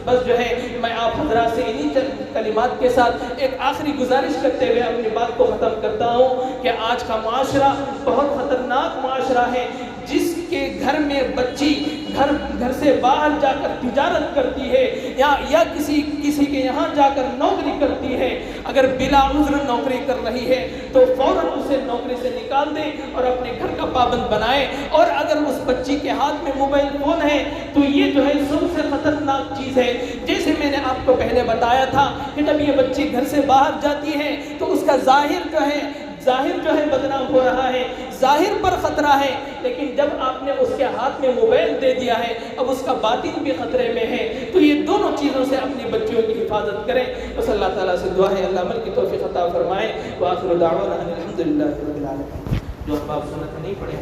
بس جو ہے میں آپ حضرات سے انہی کلمات کے ساتھ ایک آخری گزارش کرتے ہوئے اپنی بات کو ختم کرتا ہوں کہ آج کا معاشرہ بہت خطرناک معاشرہ ہے، جس کے گھر میں بچی گھر سے باہر جا کر تجارت کرتی ہے یا کسی کے یہاں جا کر نوکری کرتی ہے، اگر بلا عذر نوکری کر رہی ہے تو فوراً اسے نوکری سے نکال دیں اور اپنے گھر کا پابند بنائیں، اور اگر اس بچی کے ہاتھ میں موبائل فون ہے تو یہ جو ہے سب سے خطرناک چیز ہے۔ جیسے میں نے آپ کو پہلے بتایا تھا کہ جب یہ بچی گھر سے باہر جاتی ہے تو اس کا ظاہر جو ہے بدنام ہو رہا ہے، ظاہر پر خطرہ ہے، لیکن جب آپ نے اس کے ہاتھ میں موبائل دے دیا ہے اب اس کا باطن بھی خطرے میں ہے۔ تو یہ دونوں چیزوں سے اپنی بچیوں کی حفاظت کریں۔ بس اللہ تعالیٰ سے دعا ہے اللہ عمل کی توفیق عطا فرمائے۔ وآخر دعوانا ان الحمدللہ رب العالمین۔ جو آپ سنت نہیں پڑھے